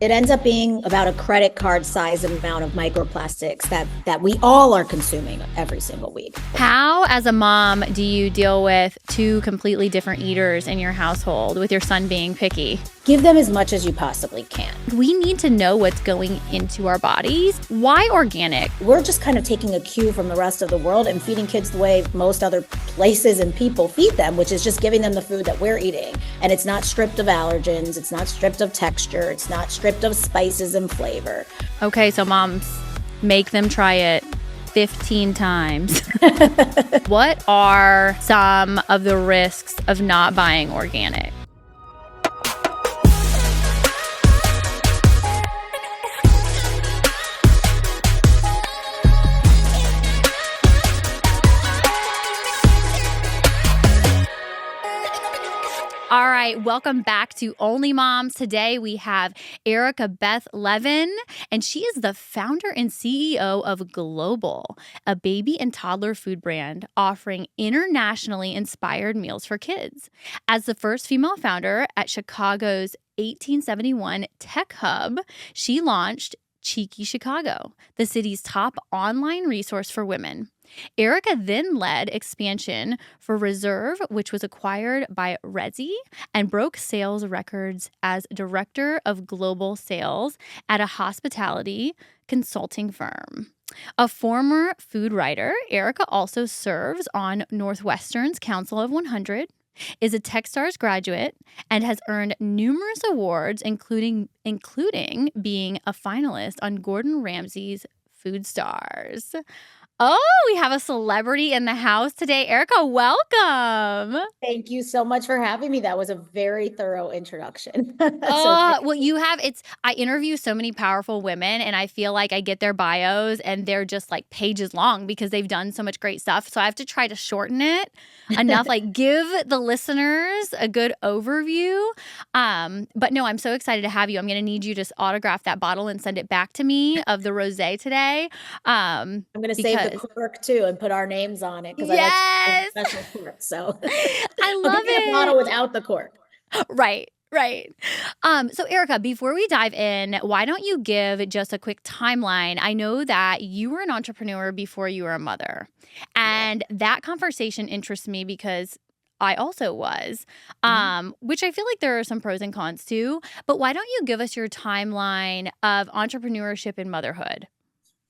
It ends up being about a credit card size amount of microplastics that we all are consuming every single week. How, as a mom, do you deal with two completely different eaters in your household, with your son being picky? Give them as much as you possibly can. We need to know what's going into our bodies. Why organic? We're just kind of taking a cue from the rest of the world and feeding kids the way most other places and people feed them, which is just giving them the food that we're eating. And it's not stripped of allergens. It's not stripped of texture. It's not stripped of spices and flavor. Okay, so moms, make them try it 15 times. What are some of the risks of not buying organic? All right, welcome back to Only Moms. Today we have Erica Bethe Levin, and she is the founder and CEO of Globowl, a baby and toddler food brand offering internationally inspired meals for kids. As the first female founder at Chicago's 1871 Tech Hub, she launched Cheeky Chicago, the city's top online resource for women. Erica then led expansion for Reserve, which was acquired by Resy, and broke sales records as director of global sales at a hospitality consulting firm. A former food writer, Erica also serves on Northwestern's Council of 100, is a Techstars graduate, and has earned numerous awards, including being a finalist on Gordon Ramsay's Food Stars. Oh, we have a celebrity in the house today. Erica, welcome. Thank you so much for having me. That was a very thorough introduction. I interview so many powerful women, and I feel like I get their bios and they're just like pages long because they've done so much great stuff. So I have to try to shorten it enough, like give the listeners a good overview. But no, I'm so excited to have you. I'm going to need you to autograph that bottle and send it back to me of the rosé today. I'm going to save the cork too and put our names on it because yes! I like special cork. So I love it. A bottle without the cork. Right. So Erica, before we dive in, why don't you give just a quick timeline? I know that you were an entrepreneur before you were a mother, and that conversation interests me because I also was, which I feel like there are some pros and cons to. But why don't you give us your timeline of entrepreneurship and motherhood?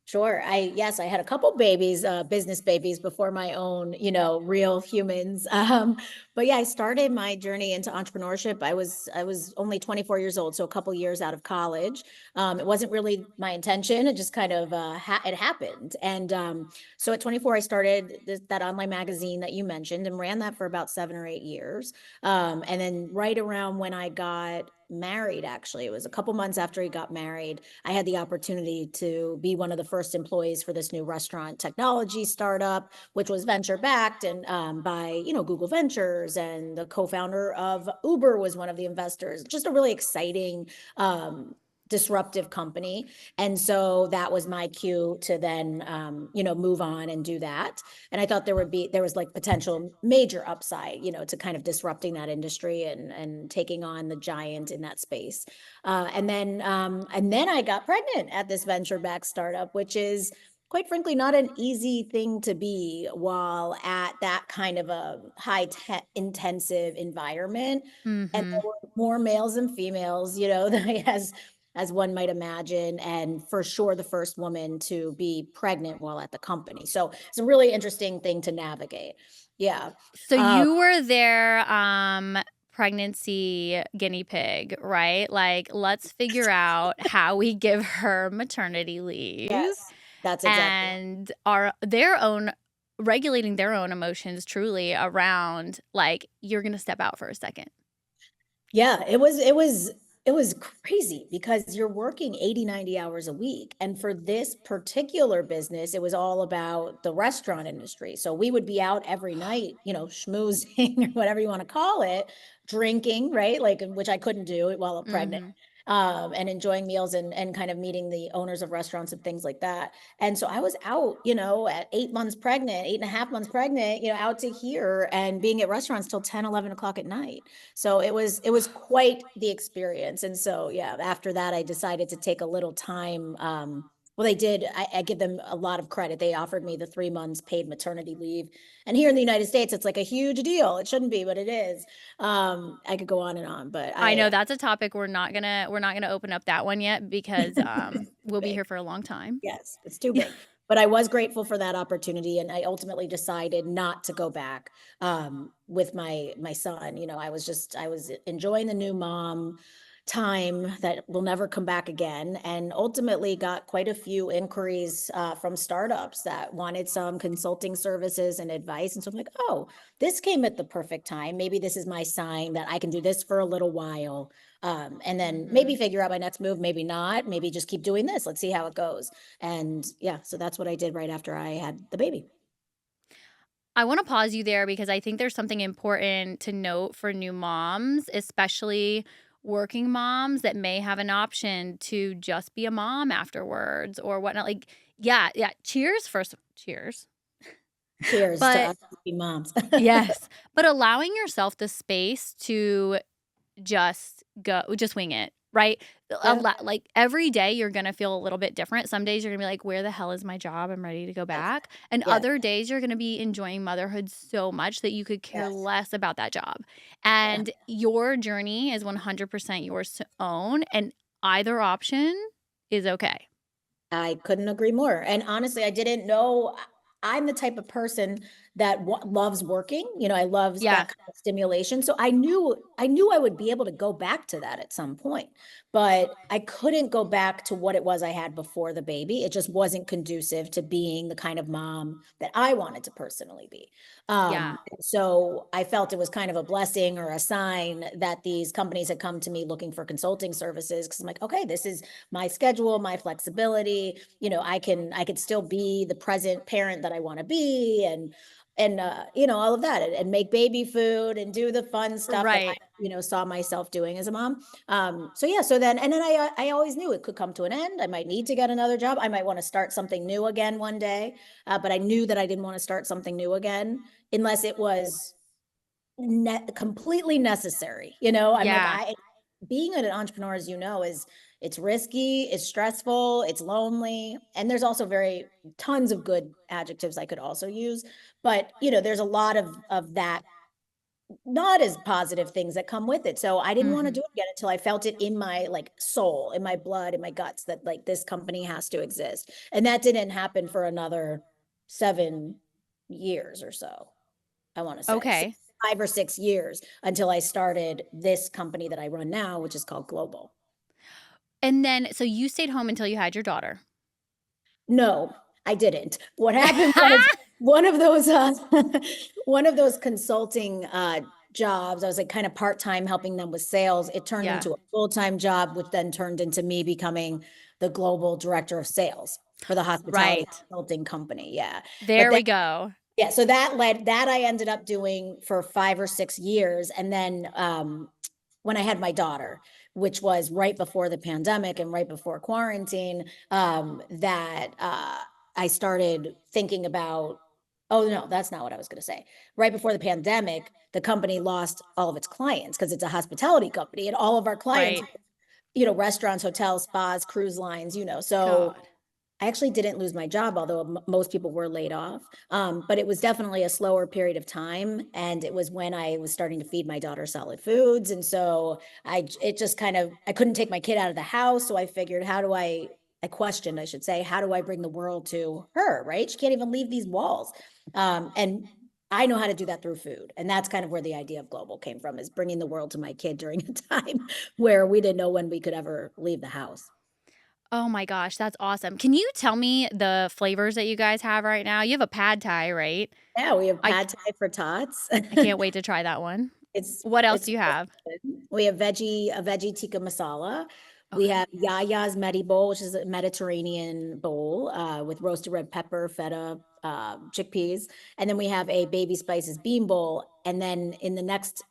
Sure. I had a couple babies, business babies before my own, real humans. But yeah, I started my journey into entrepreneurship. I was only 24 years old, so a couple years out of college. It wasn't really my intention. It just kind of it happened. And so at 24, I started that online magazine that you mentioned and ran that for about 7 or 8 years. And then right around when I got married, actually, it was a couple months after he got married, I had the opportunity to be one of the first employees for this new restaurant technology startup, which was venture backed and by Google Ventures, and the co-founder of Uber was one of the investors. Just a really exciting disruptive company. And so that was my cue to then move on and do that. And I thought there was like potential major upside, to kind of disrupting that industry and taking on the giant in that space. And then I got pregnant at this venture-backed startup, which is quite frankly not an easy thing to be while at that kind of a high intensive environment. And there were more males and females, as one might imagine, and for sure the first woman to be pregnant while at the company. So it's a really interesting thing to navigate. Yeah. So you were their pregnancy guinea pig, right? Like, let's figure out how we give her maternity leave. Yes, that's exactly. And regulating their own emotions truly around, like, you're going to step out for a second. Yeah, it was crazy because you're working 80, 90 hours a week. And for this particular business, it was all about the restaurant industry. So we would be out every night, schmoozing or whatever you want to call it, drinking, right? Like, which I couldn't do while I'm pregnant. and enjoying meals and kind of meeting the owners of restaurants and things like that. And so I was out, at 8 months pregnant, 8.5 months pregnant, out to here and being at restaurants till 10, 11 o'clock at night. So it was quite the experience. And so, yeah, after that, I decided to take a little time. Well, they did. I give them a lot of credit. They offered me the 3 months paid maternity leave. And here in the United States, it's like a huge deal. It shouldn't be, but it is. I could go on and on, but I know that's a topic we're not gonna open up that one yet because we'll be big. here for a long time. Yes, it's too Yeah. big. But I was grateful for that opportunity, and I ultimately decided not to go back with my son. I was enjoying the new mom time that will never come back again, and ultimately got quite a few inquiries from startups that wanted some consulting services and advice. And so I'm like, oh, this came at the perfect time. Maybe this is my sign that I can do this for a little while. And then maybe Mhm. figure out my next move, maybe not, maybe just keep doing this. Let's see how it goes. And yeah, so that's what I did right after I had the baby. I wanna pause you there because I think there's something important to note for new moms, especially working moms that may have an option to just be a mom afterwards or whatnot, like, yeah, cheers first cheers. Cheers to But us happy moms. yes, but allowing yourself the space to just wing it, right? Yeah. Like, every day you're gonna feel a little bit different. Some days you're gonna be like, "Where the hell is my job? I'm ready to go Yes. back." And Yes. other days you're gonna be enjoying motherhood so much that you could care Yes. less about that job. Yeah. And your journey is 100% yours to own, and either option is okay. I couldn't agree more. And honestly, I didn't know I'm the type of person that loves working. I loves Yeah, that kind of stimulation. So I knew I would be able to go back to that at some point, but I couldn't go back to what it was I had before the baby. It just wasn't conducive to being the kind of mom that I wanted to personally be. yeah, So I felt it was kind of a blessing or a sign that these companies had come to me looking for consulting services because I'm like, okay, this is my schedule, my flexibility. I could still be the present parent that I want to be, and all of that, and make baby food and do the fun stuff that I right. saw myself doing as a mom. So yeah, so then I always knew it could come to an end. I might need to get another job. I might want to start something new again one day. But I knew that I didn't want to start something new again unless it was completely necessary. I'm like, Yeah, I being an entrepreneur, as you know, is it's risky, it's stressful, it's lonely, and there's also very tons of good adjectives I could also use. But there's a lot of that not as positive things that come with it. So I didn't want to do mhm. it again until I felt it in my like soul, in my blood, in my guts that like this company has to exist. And that didn't happen for another 7 years or so. I want to say Okay. 5 or 6 years until I started this company that I run now, which is called Global. And then so you stayed home until you had your daughter. No, I didn't. What happened was one of those one of those consulting jobs. I was like kind of part-time helping them with sales. It turned Yeah, into a full-time job, which then turned into me becoming the global director of sales for the hospitality right. consulting company. Yeah. But There then we go. yeah, so that I ended up doing for 5 or 6 years. And then when I had my daughter, which was right before the pandemic and right before quarantine, that I started thinking about, oh no, that's not what I was going to say. Right before the pandemic, the company lost all of its clients because it's a hospitality company, and all of our clients, Right. restaurants, hotels, spas, cruise lines. So God. I actually didn't lose my job, although most people were laid off. But it was definitely a slower period of time, and it was when I was starting to feed my daughter solid foods, and so it just kind of I couldn't take my kid out of the house, so I figured, how do I questioned, I should say, how do I bring the world to her? Right? She can't even leave these walls, and I know how to do that through food, and that's kind of where the idea of Global came from, is bringing the world to my kid during a time where we didn't know when we could ever leave the house. Oh my gosh, that's awesome. Can you tell me the flavors that you guys have right now? You have a pad thai, right? Yeah, we have I pad thai for tots. I can't wait to try that one. It's What else it's do you really have? good. We have a veggie tikka masala. We Okay. have Yaya's Medi bowl, which is a Mediterranean bowl with roasted red pepper, feta, chickpeas, and then we have a baby spices bean bowl. And then in the next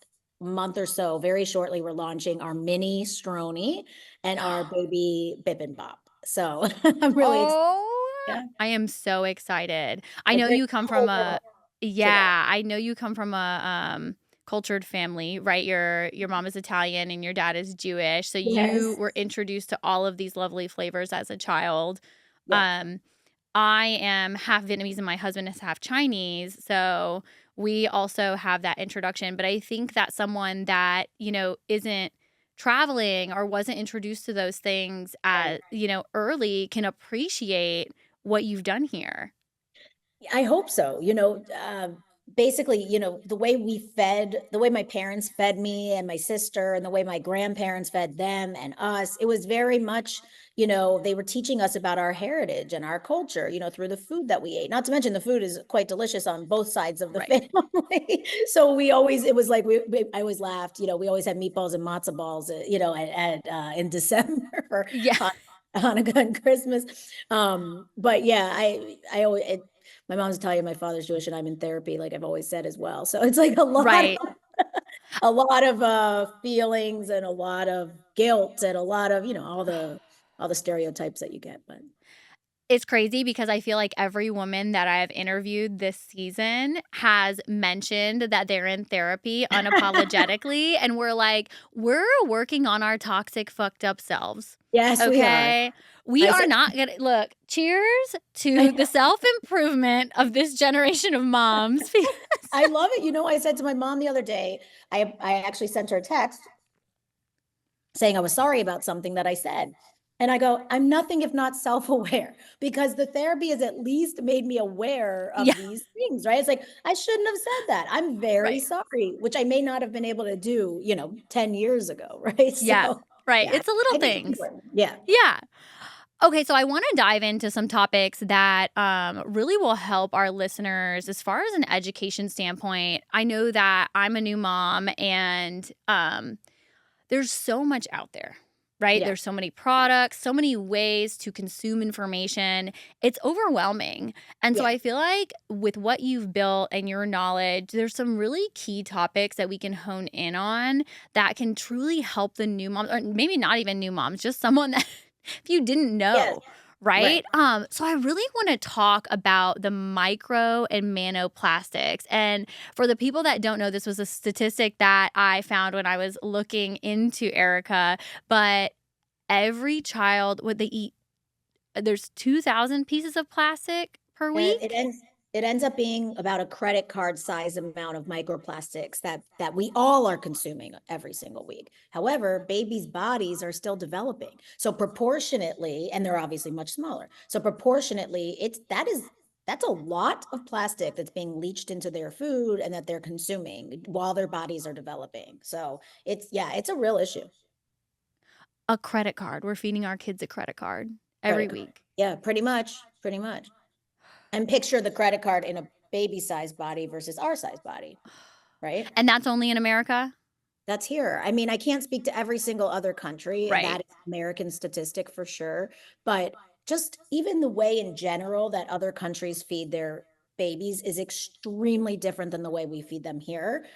month or so, very shortly, we're launching our mini Stroni and our baby Bip and Bop. So I'm really excited. Oh, Yeah. I am so excited. I We're know bringing you come the from whole a world to that. I know you come from a cultured family, right? Your mom is Italian and your dad is Jewish. So you Yes. were introduced to all of these lovely flavors as a child. Yep. Um, I am half Vietnamese and my husband is half Chinese. So we also have that introduction. But I think that someone that, isn't traveling or wasn't introduced to those things Right. early can appreciate what you've done here. I hope so. Basically, the way the way my parents fed me and my sister, and the way my grandparents fed them and us, it was very much, they were teaching us about our heritage and our culture, through the food that we ate. Not to mention the food is quite delicious on both sides of the Right. family. So it was like, I always laughed, we always had meatballs and matzo balls, in December for Yeah. Hanukkah and Christmas. But yeah, I always, my mom's Italian, my father's Jewish, and I'm in therapy, like I've always said as well. So it's like Right. a lot of feelings and a lot of guilt and a lot of, all the stereotypes that you get. But It's crazy because I feel like every woman that I've interviewed this season has mentioned that they're in therapy unapologetically. And we're working on our toxic, fucked up selves. yes, we are. Okay. We I are said, not going to look. Cheers I to the know. self improvement of this generation of moms. I love it. I said to my mom the other day, I actually sent her a text saying I was sorry about something that I said. And I go, I'm nothing if not self-aware, because the therapy has at least made me aware Yeah. of these things, right? It's like, I shouldn't have said that. I'm very Right. sorry, which I may not have been able to do, 10 years ago, right? Yeah. So Right. yeah, It's the little I think it's things. important. Yeah. Yeah. Okay, so I want to dive into some topics that really will help our listeners as far as an education standpoint. I know that I'm a new mom and there's so much out there, right? Yeah. There's so many products, so many ways to consume information. It's overwhelming. And so Yeah. I feel like with what you've built and your knowledge, there's some really key topics that we can hone in on that can truly help the new moms, or maybe not even new moms, just someone that if you didn't Yes. know, Right. right? So I really want to talk about the micro and nanoplastics. And for the people that don't know, this was a statistic that I found when I was looking into Erica, but every child, what they eat, there's 2,000 pieces of plastic per It week. ends up being about a credit card size amount of microplastics that we all are consuming every single week. However, babies' bodies are still developing. So proportionately, and they're obviously much smaller. So proportionately, that's a lot of plastic that's being leached into their food and that they're consuming while their bodies are developing. So it's a real issue. A credit card. We're feeding our kids a credit card every Credit card. week. Yeah, pretty much. Pretty much. And picture the credit card in a baby size body versus our size body, right? And that's only in America? That's here. I mean, I can't speak to every single other country. Right. That is American statistic for sure. But just even the way in general that other countries feed their babies is extremely different than the way we feed them here.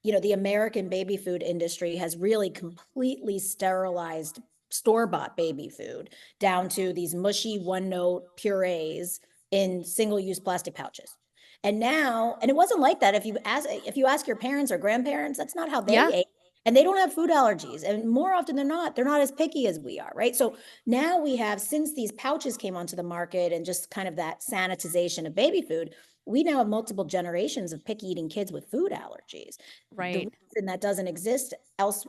The American baby food industry has really completely sterilized store-bought baby food down to these mushy one-note purees in single-use plastic pouches. And it wasn't like that. If you ask your parents or grandparents, that's not how they Yeah. ate. And they don't have food allergies. And more often than not, they're not as picky as we are, right? So now we have, since these pouches came onto the market and just kind of that sanitization of baby food, we now have multiple generations of picky eating kids with food allergies. The Right. reason that doesn't exist else,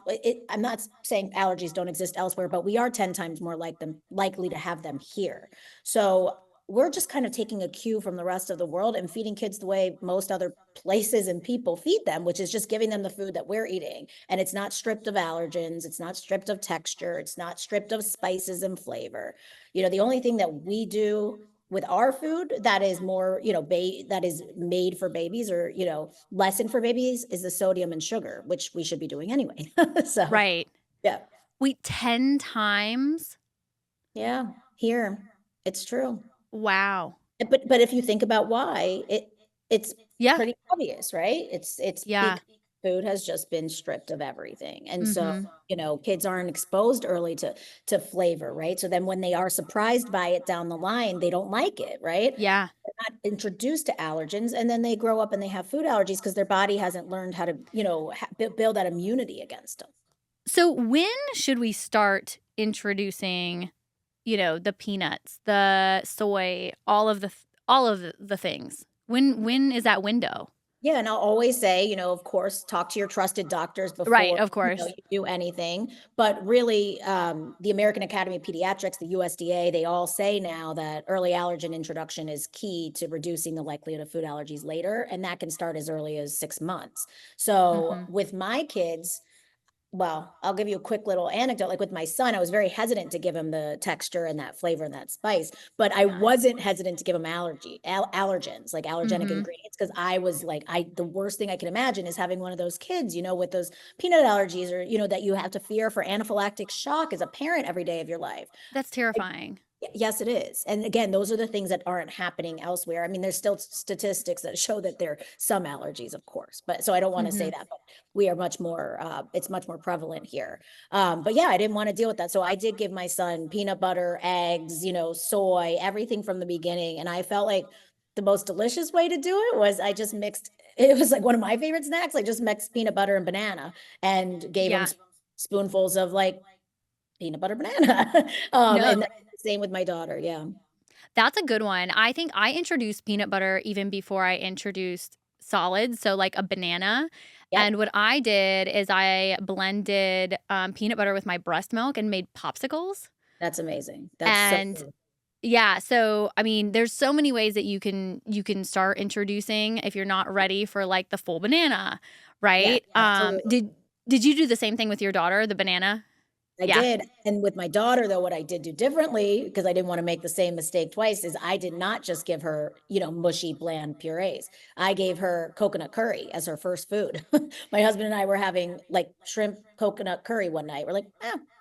I'm not saying allergies don't exist elsewhere, but we are 10 times more likely to have them here. So we're just kind of taking a cue from the rest of the world and feeding kids the way most other places and people feed them, which is just giving them the food that we're eating. And it's not stripped of allergens. It's not stripped of texture. It's not stripped of spices and flavor. The only thing that we do with our food that is more, that is made for babies or, lessened for babies is the sodium and sugar, which we should be doing anyway. So, Right. yeah. Wait, 10 times? Yeah. Here, it's true. Wow. But if you think about why, it's Yeah. pretty obvious, right? It's Yeah. food has just been stripped of everything. And so, Mm-hmm. kids aren't exposed early to flavor, right? So then when they are surprised by it down the line, they don't like it, right? Yeah. They're not introduced to allergens, and then they grow up and they have food allergies because their body hasn't learned how to, build that immunity against them. So when should we start introducing, the peanuts, the soy, all of the things? When is that window? Yeah, and I'll always say, of course, talk to your trusted doctors Right, before, of course. you do anything. But really, the American Academy of Pediatrics, the USDA, they all say now that early allergen introduction is key to reducing the likelihood of food allergies later, and that can start as early as 6 months. So Mm-hmm. with my kids, well, I'll give you a quick little anecdote. Like with my son, I was very hesitant to give him the texture and that flavor and that spice, but I wasn't hesitant to give him allergens, like allergenic Mm-hmm. ingredients, because I was like, the worst thing I can imagine is having one of those kids, with those peanut allergies, or, that you have to fear for anaphylactic shock as a parent every day of your life. That's terrifying. Yes, it is. And again, those are the things that aren't happening elsewhere. I mean, there's still statistics that show that there are some allergies, of course, but so I don't want to say Mm-hmm. that, but we are much more, it's much more prevalent here. But yeah, I didn't want to deal with that. So I did give my son peanut butter, eggs, soy, everything from the beginning. And I felt like the most delicious way to do it was I just mixed, it was like one of my favorite snacks. I just mixed peanut butter and banana and gave him Yeah. spoonfuls of like peanut butter banana. No, And same with my daughter. Yeah. that's a good one. I think I introduced peanut butter even before I introduced solids, so like a banana. Yep. And what I did is I blended peanut butter with my breast milk and made popsicles. That's amazing. That's so And cool. yeah, so I mean, there's so many ways that you can start introducing if you're not ready for like the full banana, Yeah, right? absolutely. Did you do the same thing with your daughter, the banana? I Yeah. did. And with my daughter, though, what I did do differently, because I didn't want to make the same mistake twice, is I did not just give her, mushy, bland purees. I gave her coconut curry as her first food. My husband and I were having like shrimp coconut curry one night. We're like,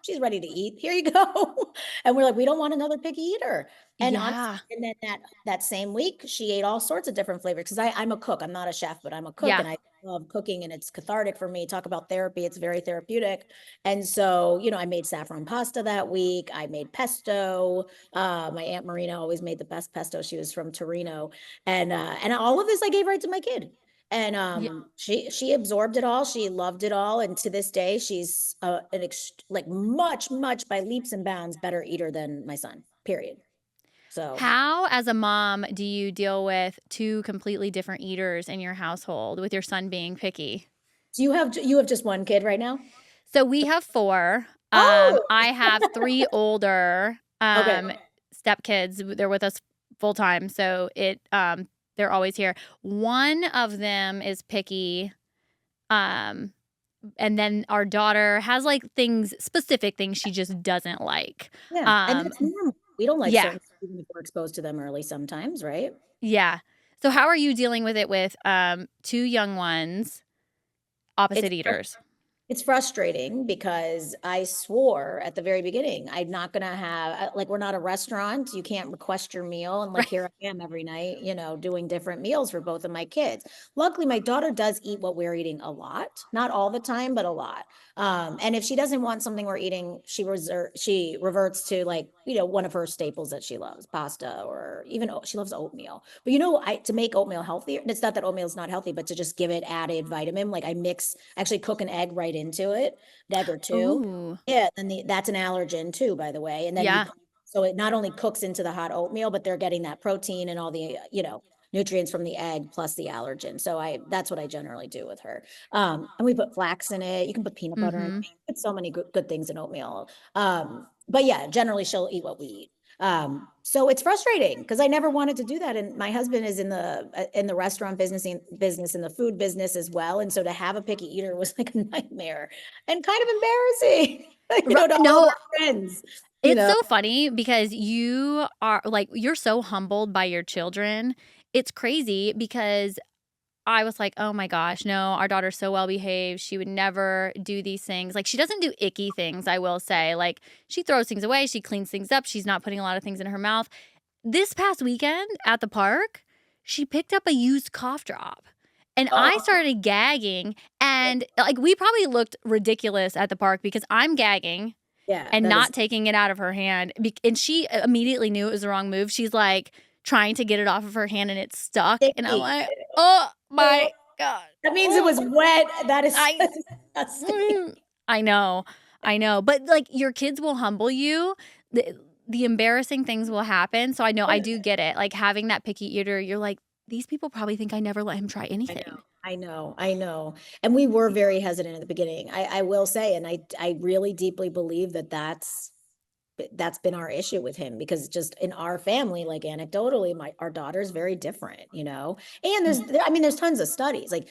she's ready to eat. Here you go. And we're like, we don't want another picky eater. And honestly, Yeah. and then that same week, she ate all sorts of different flavors because I'm a cook. I'm not a chef, but I'm a cook, Yeah. and I love cooking, and it's cathartic for me. Talk about therapy. It's very therapeutic. And so, I made saffron pasta that week. I made pesto. My Aunt Marina always made the best pesto. She was from Torino. And all of this I gave right to my kid. And Yeah. she absorbed it all. She loved it all. And to this day, she's like much, much by leaps and bounds better eater than my son, period. So How, as a mom, do you deal with two completely different eaters in your household with your son being picky? do you have just one kid right now? So we have four. Oh, I have three older okay. stepkids. They're with us full time, so they're always here. One of them is picky, um, and then our daughter has like specific things she just doesn't like. Yeah. And Um, that's normal. We don't like yeah, certain things even if we're exposed to them early sometimes, right? yeah. So how are you dealing with it with two young ones, It's opposite eaters? It's frustrating because I swore at the very beginning, I'm not gonna have, like, we're not a restaurant. You can't request your meal. And like, Right. here I am every night, doing different meals for both of my kids. Luckily, my daughter does eat what we're eating a lot, not all the time, but a lot. And if she doesn't want something we're eating, she reverts to like, one of her staples that she loves, pasta, or even she loves oatmeal. But to make oatmeal healthier, and it's not that oatmeal is not healthy, but to just give it added vitamin, like actually cook an egg right into it, an egg or two. Ooh, Yeah, then that's an allergen too, by the way. And then yeah. so it not only cooks into the hot oatmeal, but they're getting that protein and all the, nutrients from the egg plus the allergen. So that's what I generally do with her. And we put flax in it. You can put peanut butter in it. Mm-hmm. Put so many good things in oatmeal. But yeah, generally she'll eat what we eat. So it's frustrating because I never wanted to do that. And my husband is in the restaurant business in the food business as well. And so to have a picky eater was like a nightmare and kind of embarrassing, to all of No, our friends, you it's know. so funny because you are like, you're so humbled by your children. It's crazy because I was like, oh my gosh, no, our daughter's so well behaved. She would never do these things. Like, she doesn't do icky things, I will say. Like, she throws things away, she cleans things up, she's not putting a lot of things in her mouth. This past weekend at the park, she picked up a used cough drop And I Oh, started gagging, and, like, we probably looked ridiculous at the park because I'm gagging yeah, and that is not taking it out of her hand, and she immediately knew it was the wrong move. She's, like, trying to get it off of her hand, and it's stuck, and I'm sticky. like, "Oh Oh, my god. that means it Oh, was wet. That is I disgusting. mm." I know, I know, but, like, your kids will humble you. The embarrassing things will happen, so I know I do get it, like, having that picky eater, you're like, "These people probably think I never let him try I know, anything." I know, I know. And we were very hesitant at the beginning. I will say, and I really deeply believe that that's been our issue with him because just in our family, like anecdotally, our daughter's very different, you know. And Mm, I mean, there's tons of studies, like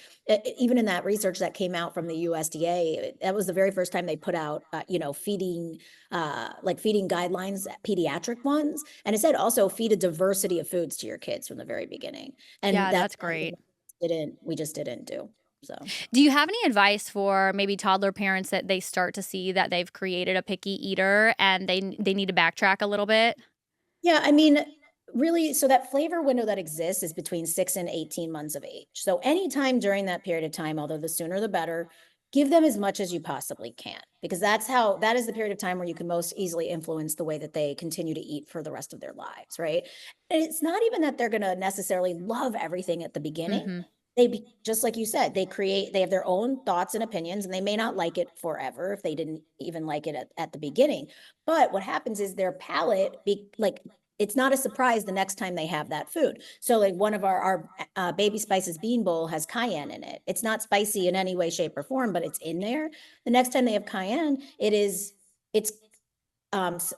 even in that research that came out from the USDA, that was the very first time they put out, you know, feeding guidelines, pediatric ones, and it said also feed a diversity of foods to your kids from the very beginning, and yeah, that's that's something great. we just didn't do. So. Do you have any advice for maybe toddler parents that they start to see that they've created a picky eater and they need to backtrack a little bit? Yeah, I mean, really, so that flavor window that exists is between 6 and 18 months of age. So anytime during that period of time, although the sooner the better, give them as much as you possibly can, because that is the period of time where you can most easily influence the way that they continue to eat for the rest of their lives, right? And it's not even that they're going to necessarily love everything at the beginning. Mhm. Just like you said, they have their own thoughts and opinions, and they may not like it forever if they didn't even like it at the beginning. But what happens is their palate like it's not a surprise the next time they have that food. So like one of our baby spices bean bowl has cayenne in it. It's not spicy in any way, shape, or form, but it's in there. The next time they have cayenne, it's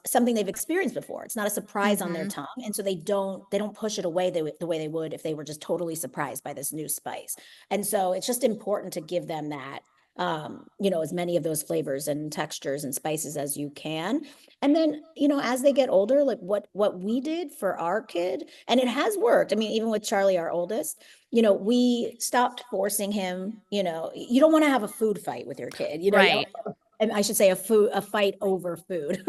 something they've experienced before. It's not a surprise on their Mhm. tongue, and so they don't push it away the way they would if they were just totally surprised by this new spice. And so it's just important to give them that, you know, as many of those flavors and textures and spices as you can. And then, you know, as they get older, like what we did for our kid, and it has worked. I mean, even with Charlie, our oldest, you know, we stopped forcing him. You know, you don't want to have a food fight with your kid. You know, Right. and I should say a fight over food,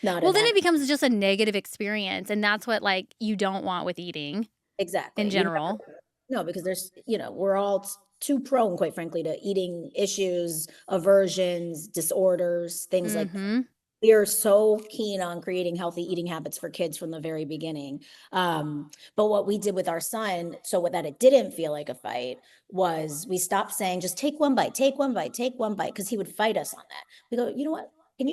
not Well, an then act. it becomes just a negative experience, and that's what, like, you don't want with eating in Exactly. You general. never no, because there's, you know, we're all too prone, quite frankly, to eating issues, aversions, disorders, things like that. Mhm. We are so keen on creating healthy eating habits for kids from the very beginning. But what we did with our son, so that it didn't feel like a fight, was we stopped saying, just take one bite, take one bite, take one bite, because he would fight us on that. We go, you know what? Can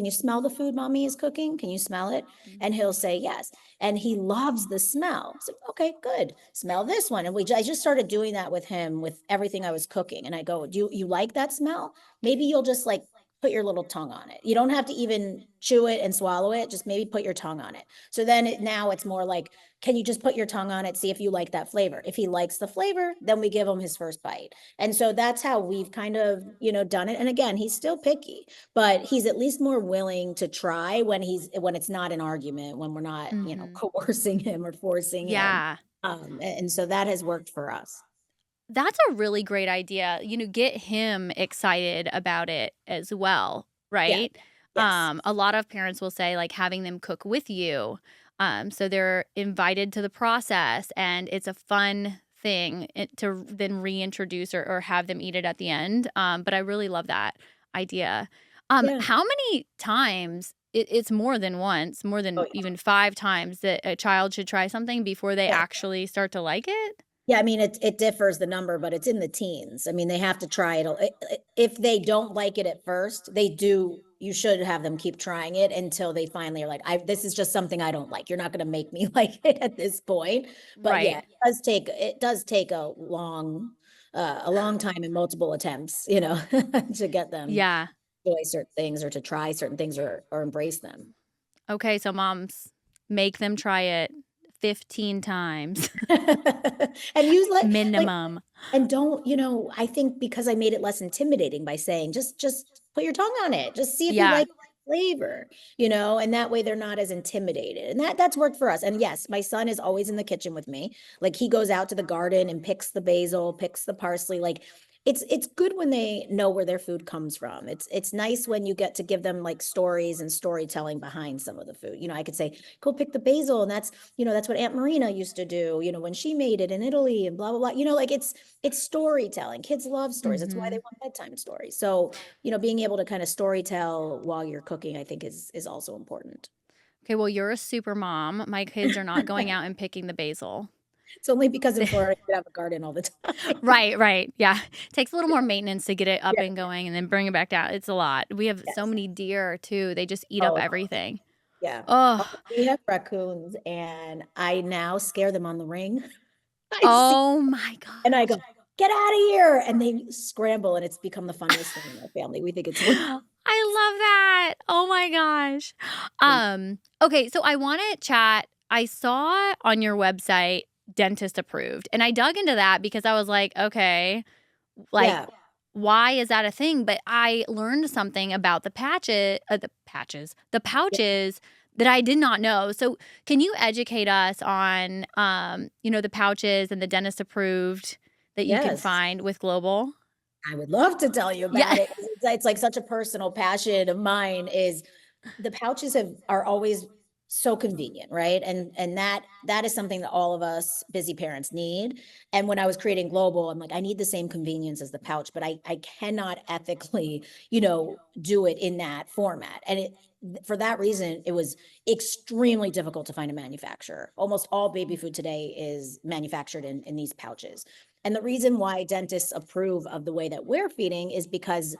you smell the food mommy is cooking? Can you smell it? And he'll say yes. And he loves the smell. So, okay, good. Smell this one. And I just started doing that with him with everything I was cooking. And I go, you like that smell? Maybe you'll just like put your little tongue on it. You don't have to even chew it and swallow it. Just maybe put your tongue on it. So then now it's more like, can you just put your tongue on it, see if you like that flavor? If he likes the flavor, then we give him his first bite. And so that's how we've kind of, you know, done it. And again, he's still picky, but he's at least more willing to try when it's not an argument, when we're not, you know, Mhm. coercing him or forcing him. Yeah. And so that has worked for us. That's a really great idea. Get him excited about it as well, Yeah. right? Yes. A lot of parents will say, like, having them cook with you, so they're invited to the process, and it's a fun thing to then reintroduce or have them eat it at the end. But I really love that idea. Yeah. How many times? It's more than once, more Oh, than yeah. even 5 times that a child should try something before they Yeah. actually start to like it. Yeah, I mean, it differs the number, but it's in the teens. I mean, they have to try it. If they don't like it at first, you should have them keep trying it until they finally are like, this is just something I don't like. You're not going to make me like it at this point. But yeah, Right. it does take a long time and multiple attempts, you know, to get them Yeah. to enjoy certain things or to try certain things or embrace them. Okay, so moms, make them try it 15 times And use like minimum. and don't, you know, I think because I made it less intimidating by saying, just put your tongue on it. Just see if you Yeah. like the flavor, you know, and that way they're not as intimidated. And that's worked for us. And yes, my son is always in the kitchen with me. Like he goes out to the garden and picks the basil, picks the parsley. Like it's good when they know where their food comes from. It's nice when you get to give them like stories and storytelling behind some of the food. I could say, go pick the basil, and that's what Aunt Marina used to do, when she made it in Italy and blah blah blah. Like it's storytelling. Kids love stories. That's why they Mm-hmm. want bedtime stories. So, being able to kind of storytell while you're cooking, I think is also important. Okay, well, you're a super mom. My kids are not going out and picking the basil. It's only because in Florida you have a garden all the time. Right. Yeah. Takes a little more Yeah. maintenance to get it up Yeah. and going and then bring it back down. It's a lot. We have so Yes. many deer too. They just eat up Oh, everything. yeah. Oh, Oh, we have raccoons, and I now scare them on the ring. I see, oh my and I gosh. go, get out of here. And they scramble, and it's become the funniest thing in our family. We think it's hilarious. I love that. Oh my gosh. Okay, so I want to chat. I saw on your website dentist approved, and I dug into that because I was like, okay, like Yeah. why is that a thing? But I learned something about the Yeah. pouches that I did not know. So can you educate us on, the pouches and the dentist approved that you can Yes. find with Global? I would love to tell you Yeah. about it. It's like such a personal passion of mine is the pouches are always so convenient, right? And that is something that all of us busy parents need. And when I was creating Global, I'm like, I need the same convenience as the pouch, but I cannot ethically, do it in that format. And for that reason, it was extremely difficult to find a manufacturer. Almost all baby food today is manufactured in these pouches. And the reason why dentists approve of the way that we're feeding is because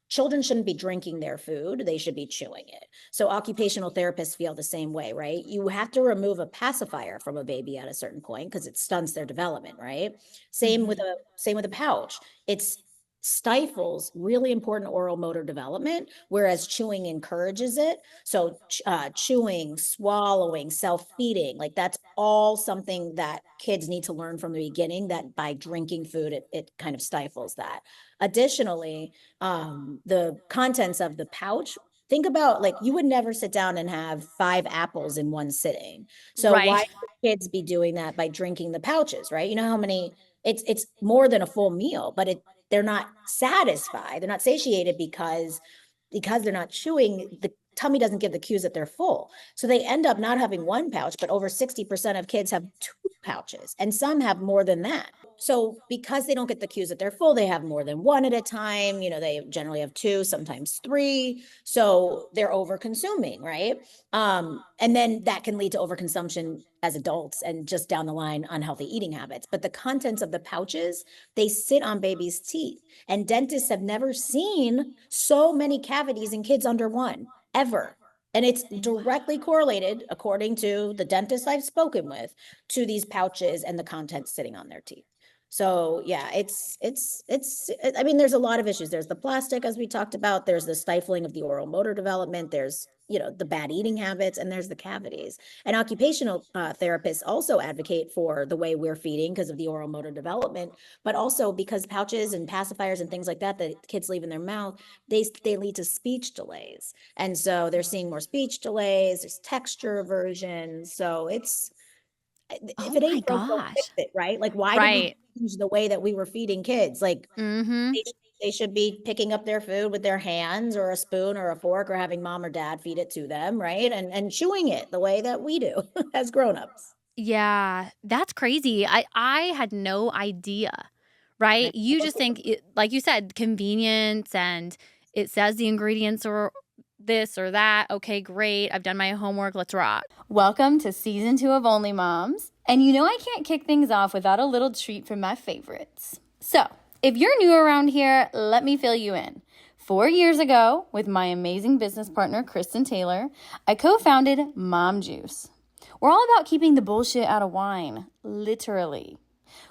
children shouldn't be drinking their food, they should be chewing it. So occupational therapists feel the same way, right? You have to remove a pacifier from a baby at a certain point because it stunts their development, right? Same with Mhm. a pouch. It's stifles really important oral motor development, whereas chewing encourages it. So chewing, swallowing, self-feeding, like that's all something that kids need to learn from the beginning, that by drinking food, it kind of stifles that. Additionally, the contents of the pouch, think about, like, you would never sit down and have 5 apples in one sitting. So why Right. should kids be doing that by drinking the pouches, right? You know how many, it's more than a full meal, but they're not satisfied. They're not satiated because they're not chewing. The tummy doesn't give the cues that they're full. So they end up not having one pouch, but over 60% of kids have 2 pouches, and some have more than that. So because they don't get the cues that they're full, they have more than one at a time. They generally have two, sometimes three. So they're over consuming, right? And then that can lead to overconsumption as adults and just down the line unhealthy eating habits. But the contents of the pouches, they sit on babies' teeth. And dentists have never seen so many cavities in kids under one, ever. And it's directly correlated, according to the dentists I've spoken with, to these pouches and the contents sitting on their teeth. So yeah, I mean, there's a lot of issues. There's the plastic, as we talked about, there's the stifling of the oral motor development, there's, the bad eating habits, and there's the cavities. And occupational therapists also advocate for the way we're feeding because of the oral motor development, but also because pouches and pacifiers and things like that kids leave in their mouth, they lead to speech delays. And so they're seeing more speech delays, there's texture aversion. So if Oh it my ain't broke, don't fix gosh. it, right? Like, why did we Right. change the way that we were feeding kids? Like, Mhm. they should be picking up their food with their hands or a spoon or a fork, or having mom or dad feed it to them, right? And chewing it the way that we do as grown-ups. Yeah, that's crazy. I had no idea, Right. right? You just think like you said, convenience and it says the ingredients or this or that. Okay, great. I've done my homework. Let's rock. Welcome to season 2 of Only Moms. And I can't kick things off without a little treat from my favorites. So, if you're new around here, let me fill you in. 4 years ago, with my amazing business partner, Kristen Taylor, I co-founded Mom Juice. We're all about keeping the bullshit out of wine, literally.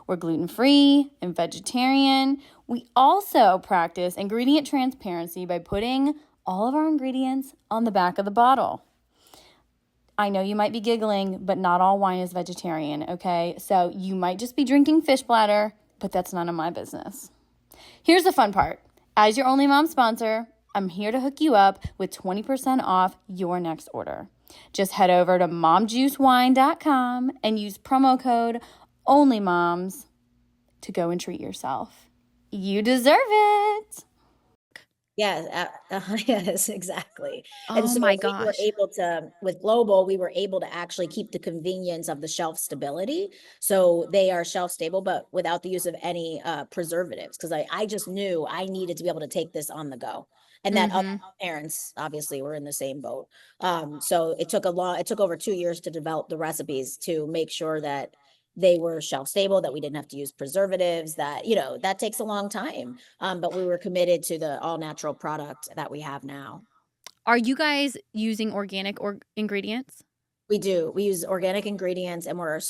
We're gluten-free and vegetarian. We also practice ingredient transparency by putting all of our ingredients on the back of the bottle. I know you might be giggling, but not all wine is vegetarian, okay? So you might just be drinking fish bladder, but that's none of my business. Here's the fun part. As your Only Mom sponsor, I'm here to hook you up with 20% off your next order. Just head over to momjuicewine.com and use promo code ONLYMOMS to go and treat yourself. You deserve it. Yeah, yes, exactly. And Oh so my we were gosh. able to, with Global, we were able to actually keep the convenience of the shelf stability. So they are shelf stable, but without the use of any preservatives. Because I just knew I needed to be able to take this on the go. And that other Mm-hmm. parents obviously were in the same boat. So it took over 2 years to develop the recipes to make sure that they were shelf stable, that we didn't have to use preservatives, that, that takes a long time. But we were committed to the all natural product that we have now. Are you guys using organic ingredients? We do. We use organic ingredients, and we're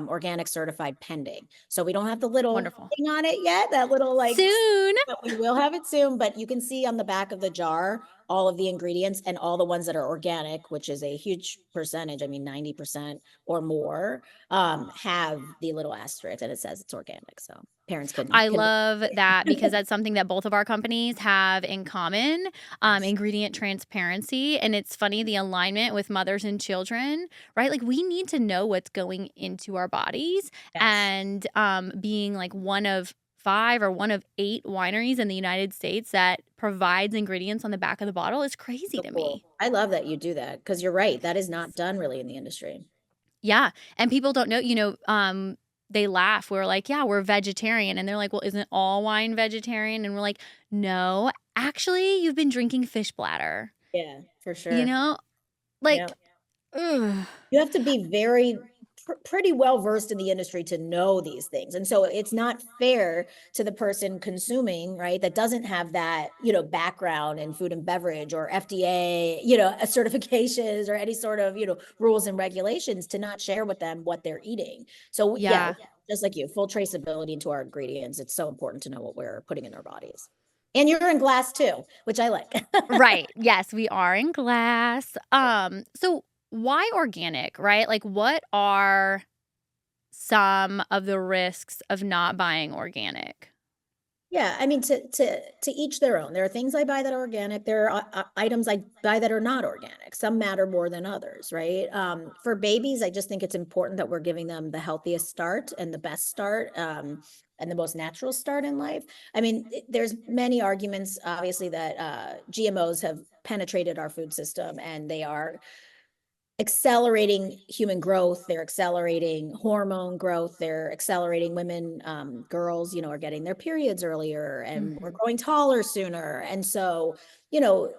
organic certified pending. So we don't have the little Wonderful. thing on it yet, that little Soon. but we will have it soon. But you can see on the back of the jar all of the ingredients, and all the ones that are organic, which is a huge percentage. I mean, 90% or more have the little asterisk, and it says it's organic. So parents I can love that because that's something that both of our companies have in common, ingredient transparency. And it's funny, the alignment with mothers and children, right? Like we need to know what's going into our bodies. Yes. And being like one of 5 or one of 8 wineries in the United States that provides ingredients on the back of the bottle is crazy So to cool. me. I love that you do that, because you're right. That is not done really in the industry. Yeah, and people don't know, they laugh. We're like, "Yeah, we're vegetarian." And they're like, "Well, isn't all wine vegetarian?" And we're like, "No, actually, you've been drinking fish bladder." Yeah, for You sure. know? Yeah. Like, ugh. You have to be pretty well versed in the industry to know these things. And so it's not fair to the person consuming, right, that doesn't have that, background in food and beverage or FDA, certifications or any sort of, rules and regulations, to not share with them what they're eating. So yeah, Yeah. just like you, full traceability into our ingredients. It's so important to know what we're putting in our bodies. And you're in glass too, which I like. Right. Yes, we are in glass. So why organic, right? Like, what are some of the risks of not buying organic? Yeah, I mean, to each their own. There are things I buy that are organic. There are items I buy that are not organic. Some matter more than others, right? For babies, I just think it's important that we're giving them the healthiest start and the best start, and the most natural start in life. I mean, there's many arguments, obviously, that GMOs have penetrated our food system, and they are accelerating human growth. They're accelerating hormone growth. They're accelerating women, girls, are getting their periods earlier, and we're Mhm. growing taller sooner. And so, you know,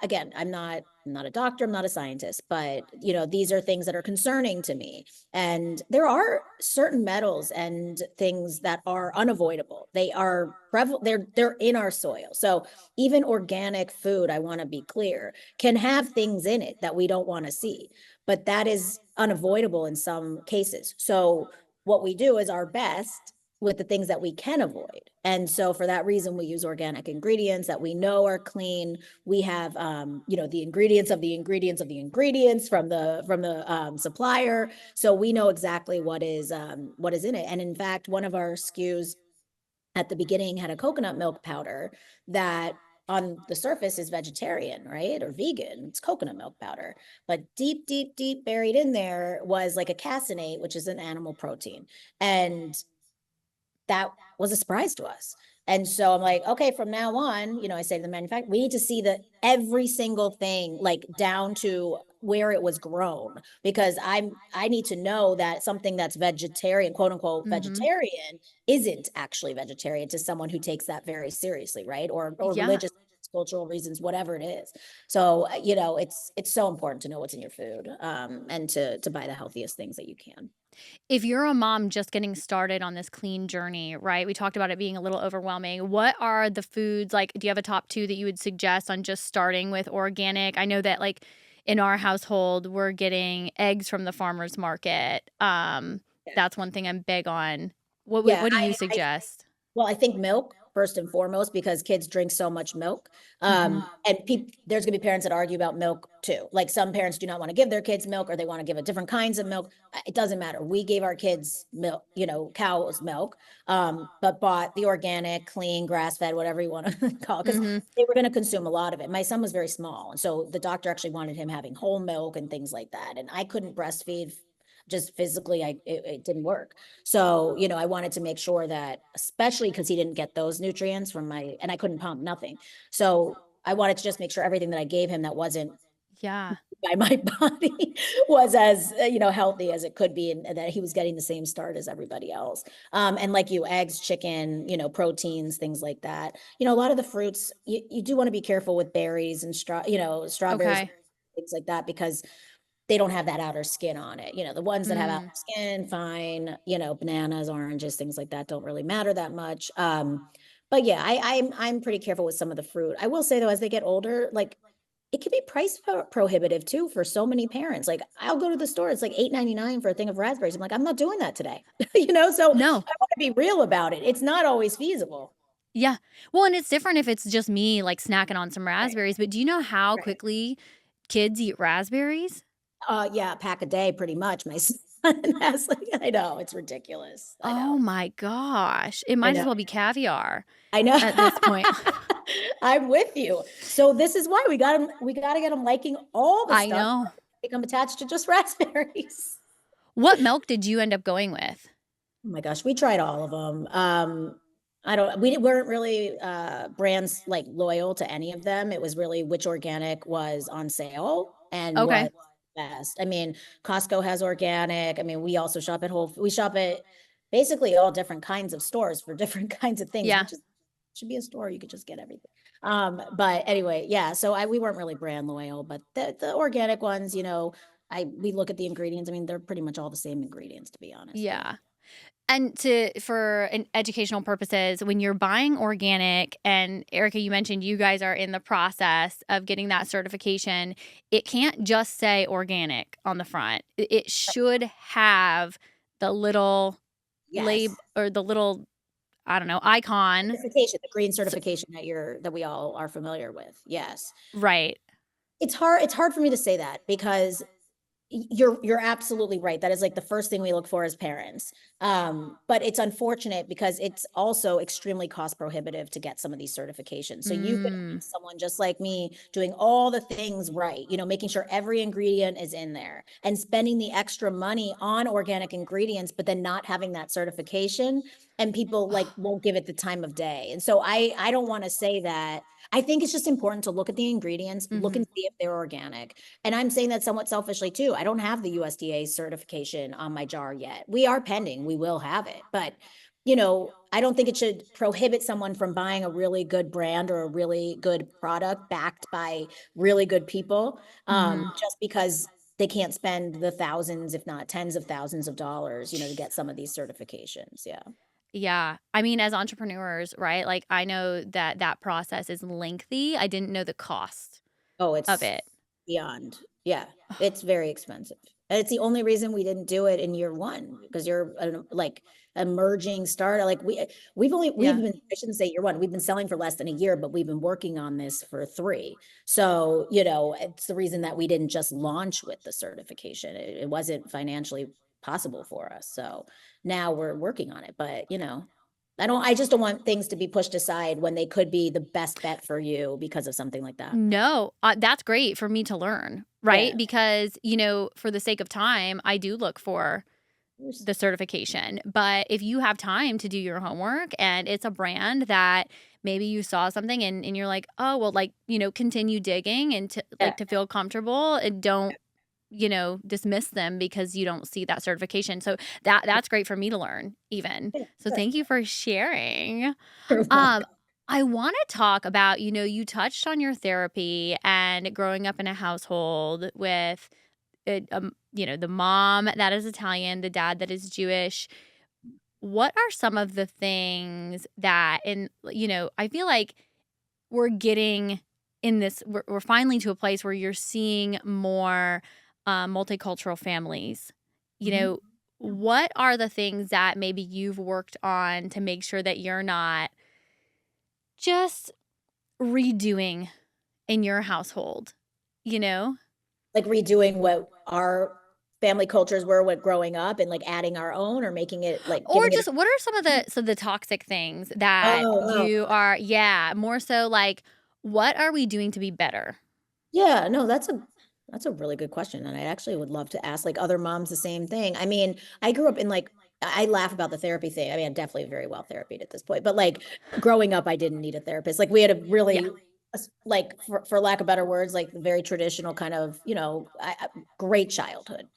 again, I'm not a doctor, I'm not a scientist, but these are things that are concerning to me. And there are certain metals and things that are unavoidable. They are prevalent, they're in our soil. So even organic food, I want to be clear, can have things in it that we don't want to see, but that is unavoidable in some cases. So what we do is our best with the things that we can avoid. And so for that reason, we use organic ingredients that we know are clean. We have the ingredients of the ingredients of the ingredients from the supplier, so we know exactly what is in it. And in fact, one of our SKUs at the beginning had a coconut milk powder that on the surface is vegetarian, right, or vegan. It's coconut milk powder, but deep, deep, deep buried in there was like a caseinate, which is an animal protein. And that was a surprise to us. And so I'm like, okay, from now on, I say to the manufacturer, we need to see the every single thing, like down to where it was grown, because I need to know that something that's vegetarian, quote unquote Mhm. vegetarian, isn't actually vegetarian to someone who takes that very seriously, right? Or Yeah. religious, cultural reasons, whatever it is. So it's so important to know what's in your food, and to buy the healthiest things that you can. If you're a mom just getting started on this clean journey, right? We talked about it being a little overwhelming. What are the foods, like, do you have a top 2 that you would suggest on just starting with organic? I know that, like, in our household, we're getting eggs from the farmer's market. That's one thing I'm big on. Yeah, What do you I suggest? Well, I think milk first and foremost, because kids drink so much milk. Mhm. And there's going to be parents that argue about milk too. Like some parents do not want to give their kids milk, or they want to give a different kinds of milk. It doesn't matter. We gave our kids milk, cow's milk, but bought the organic, clean, grass fed, whatever you want to call it, because Mhm. they were going to consume a lot of it. My son was very small, and so the doctor actually wanted him having whole milk and things like that. And I couldn't breastfeed just physically, it didn't work. So, I wanted to make sure that, especially because he didn't get those nutrients from and I couldn't pump nothing. So I wanted to just make sure everything that I gave him that wasn't Yeah. by my body was as healthy as it could be, and that he was getting the same start as everybody else. And like eggs, chicken, proteins, things like that. A lot of the fruits, you do want to be careful with berries and strawberries, Okay. things like that, because they don't have that outer skin on it. The ones that have outer Mm. skin, fine. Bananas, oranges, things like that don't really matter that much. But yeah, I'm pretty careful with some of the fruit. I will say though, as they get older, like, it can be price prohibitive too for so many parents. Like, I'll go to the store, it's like $8.99 for a thing of raspberries. I'm like, I'm not doing that today. So I No. want to be real about it. It's not always feasible. Yeah. Well, and it's different if it's just me like snacking on some Right. raspberries, but do you know how Right. quickly kids eat raspberries? Yeah, a pack a day, pretty much. My son has, like, I know, it's ridiculous. I Oh know. my gosh. It I might as know. well be caviar I know. at this point. I'm with you. So this is why we got to get them liking all the I stuff, know. become attached to just raspberries. What milk did you end up going with? Oh my gosh, we tried all of them. We weren't really brands like loyal to any of them. It was really which organic was on sale and Okay. what best. I mean, Costco has organic. I mean, we also shop at we shop at basically all different kinds of stores for different kinds of things, Yeah. which should be a store you could just get everything. But anyway, yeah, so we weren't really brand loyal, but the organic ones, we look at the ingredients. I mean, they're pretty much all the same ingredients, to be honest. Yeah. Yeah. And for an educational purposes, when you're buying organic, and Erica, you mentioned you guys are in the process of getting that certification, it can't just say organic on the front. It should have the little Yes. or the little, I don't know, icon. Certification, the green So, certification that we all are familiar with. Yes. right. It's hard for me to say that because you're absolutely right. That is like the first thing we look for as parents. But it's unfortunate because it's also extremely cost prohibitive to get some of these certifications. So you could have Mm. someone just like me doing all the things right, making sure every ingredient is in there and spending the extra money on organic ingredients, but then not having that certification, and people like won't give it the time of day. And so I don't want to say that. I think it's just important to look at the ingredients, look Mm-hmm. and see if they're organic. And I'm saying that somewhat selfishly too. I don't have the USDA certification on my jar yet. We are pending, we will have it. But, I don't think it should prohibit someone from buying a really good brand or a really good product backed by really good people, Mm-hmm. just because they can't spend the thousands, if not tens of thousands of dollars, to get some of these certifications. Yeah. Yeah. I mean, as entrepreneurs, right? Like, I know that that process is lengthy. I didn't know the cost Oh, of it's it. beyond. Yeah, it's very expensive. And it's the only reason we didn't do it in year one, because you're like emerging startup. Like we've Yeah. been, I shouldn't say year one, we've been selling for less than a year, but we've been working on this for 3. So, it's the reason that we didn't just launch with the certification. It wasn't financially possible for us. So now we're working on it, but I just don't want things to be pushed aside when they could be the best bet for you because of something like that. No, that's great for me to learn, Yeah. right? Because, for the sake of time, I do look for the certification. But if you have time to do your homework and it's a brand that maybe you saw something and you're like, oh, well, like, continue digging and Yeah. to feel comfortable, and don't, dismiss them because you don't see that certification. So that's great for me to learn even. Yeah, So sure. thank you for sharing. You're Um, welcome. I want to talk about, you touched on your therapy and growing up in a household with, the mom that is Italian, the dad that is Jewish. What are some of the things that, I feel like we're getting in this, we're finally to a place where you're seeing more multicultural families. Mhm. Yeah. What are the things that maybe you've worked on to make sure that you're not just redoing in your household, you know? Like redoing what our family cultures were when growing up and like adding our own, or making it like Or giving it just what are some of the toxic things that oh. you are, yeah, more so like, what are we doing to be better? Yeah, no, That's a really good question. And I actually would love to ask like other moms the same thing. I mean, I grew up in like, I laugh about the therapy thing. I mean, I'm definitely very well therapied at this point, but like growing up, I didn't need a therapist. Like we had a Yeah. really, like for lack of better words, like the very traditional kind of, great childhood.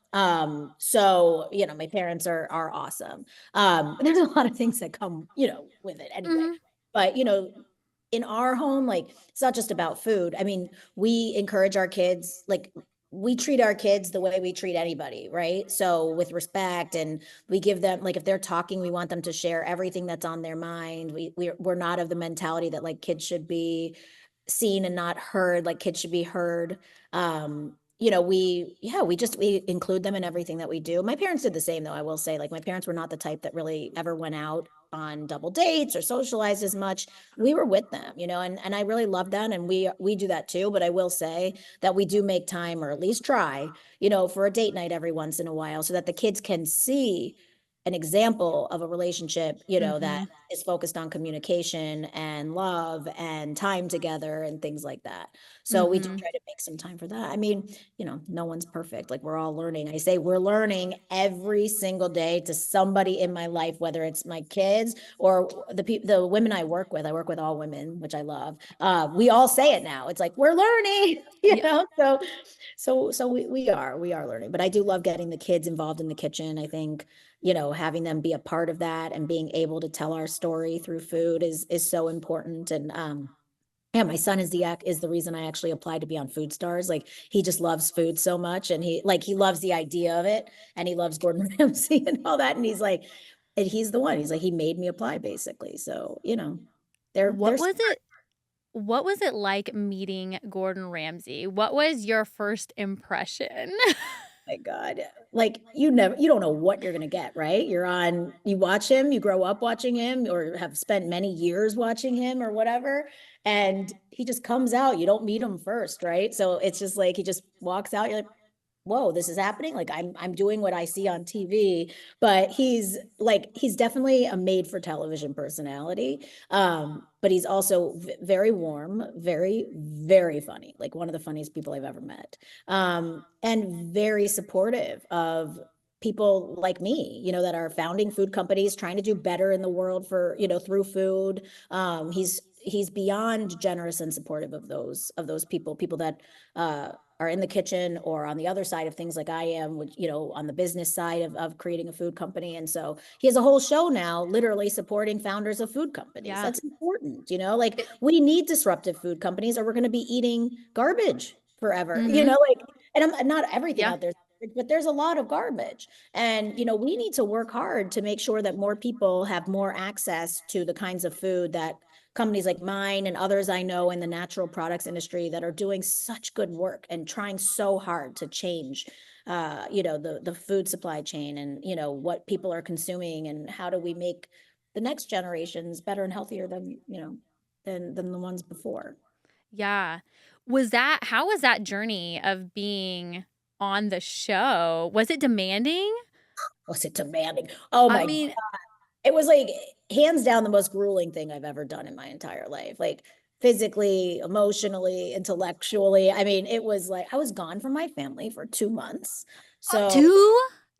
So, my parents are awesome. There's a lot of things that come, with it anyway. Hmm. But, in our home, like it's not just about food. I mean, we encourage our kids, like we treat our kids the way we treat anybody, right? So with respect, and we give them, like if they're talking, we want them to share everything that's on their mind. We're not of the mentality that like kids should be seen and not heard, like kids should be heard. We include them in everything that we do. My parents did the same though, I will say. Like my parents were not the type that really ever went out on double dates or socialized as much. We were with them, and I really love that. And we do that too. But I will say that we do make time, or at least try, for a date night every once in a while so that the kids can see an example of a relationship, that Hmm. is focused on communication and love and time together and things like that. So we do Hmm. try to make some time for that. I mean, no one's perfect. Like we're all learning. I say we're learning every single day to somebody in my life, whether it's my kids or the women I work with. I work with all women, which I love. We all say it now. It's like we're learning, Yeah. So we are learning. But I do love getting the kids involved in the kitchen. I think, having them be a part of that and being able to tell our story through food is so important. And yeah, my son is the reason I actually applied to be on Food Stars. Like he just loves food so much, and he loves the idea of it, and he loves Gordon Ramsay and all that. And he's the one. He's like, he made me apply basically. So, they're What was it? What was it like meeting Gordon Ramsay? What was your first impression? my God. Like you don't know what you're gonna get, right? You watch him, you grow up watching him, or have spent many years watching him or whatever. And he just comes out. You don't meet him first, right? So it's just like he just walks out. You're like, whoa, this is happening. Like I'm doing what I see on TV, but he's definitely a made for television personality. But he's also very warm, very, very funny, like one of the funniest people I've ever met. And very supportive of people like me, that are founding food companies, trying to do better in the world for, through food. He's beyond generous and supportive of those people that are in the kitchen or on the other side of things like I am, which, on the business side of creating a food company. And so he has a whole show now, literally supporting founders of food companies. Yeah. That's important, like we need disruptive food companies or we're going to be eating garbage forever, Hmm. like, and I'm not everything Yeah. out there, but there's a lot of garbage. And, we need to work hard to make sure that more people have more access to the kinds of food that companies like mine and others I know in the natural products industry that are doing such good work and trying so hard to change the food supply chain and what people are consuming and how do we make the next generations better and healthier than the ones before. Yeah. How was that journey of being on the show? Was it demanding? Was it demanding? Oh I my, mean, it was like hands down the most grueling thing I've ever done in my entire life. Like physically, emotionally, intellectually. I mean, it was like I was gone from my family for 2 months. So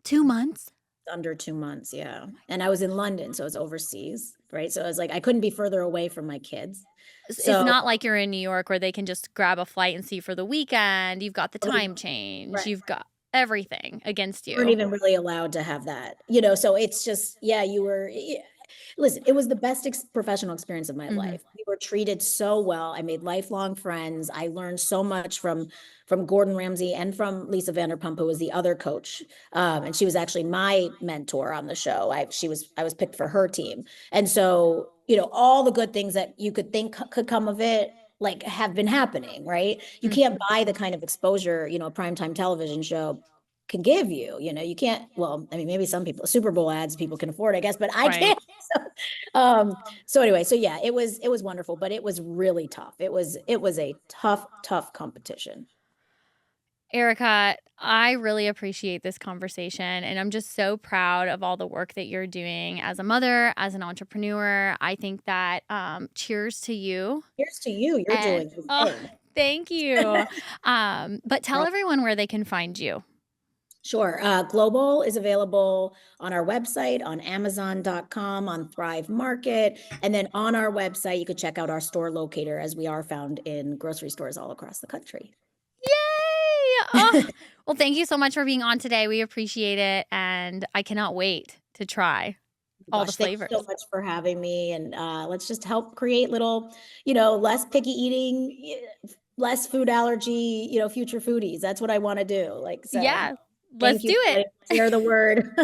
2 months? under 2 months, yeah. And I was in London, so it's overseas, right? So I was like, I couldn't be further away from my kids. It's So not like you're in New York where they can just grab a flight and see for the weekend. You've got the time change. right. You've got everything against Weren't you. even really allowed to have that, so it's just, yeah, listen, it was the best professional experience of my Mhm. life. We were treated so well. I made lifelong friends. I learned so much from Gordon Ramsay and from Lisa Vanderpump, who was the other coach. And she was actually my mentor on the show. I was picked for her team. And so, all the good things that you could think could come of it, like have been happening, right? You Mm. can't buy the kind of exposure, a primetime television show can give you. You can't, well, I mean, maybe some people, Super Bowl ads people can afford, I guess, but I Right. can't. So anyway, so yeah, it was wonderful, but it was really tough. It was a tough competition. Erica, I really appreciate this conversation, and I'm just so proud of all the work that you're doing as a mother, as an entrepreneur. I think that cheers to you. Here's to you. You're And doing the same. Thank you. But tell everyone where they can find you. Sure. Globowl is available on our website, on Amazon.com, on Thrive Market. And then on our website, you could check out our store locator, as we are found in grocery stores all across the country. Yay! Oh, well, thank you so much for being on today. We appreciate it. And I cannot wait to try all the Gosh, thank you so flavors. much for having me. And let's just help create little, less picky eating, less food allergy, future foodies. That's what I want to do. So Yeah, let's thank do you for it. letting me share the word.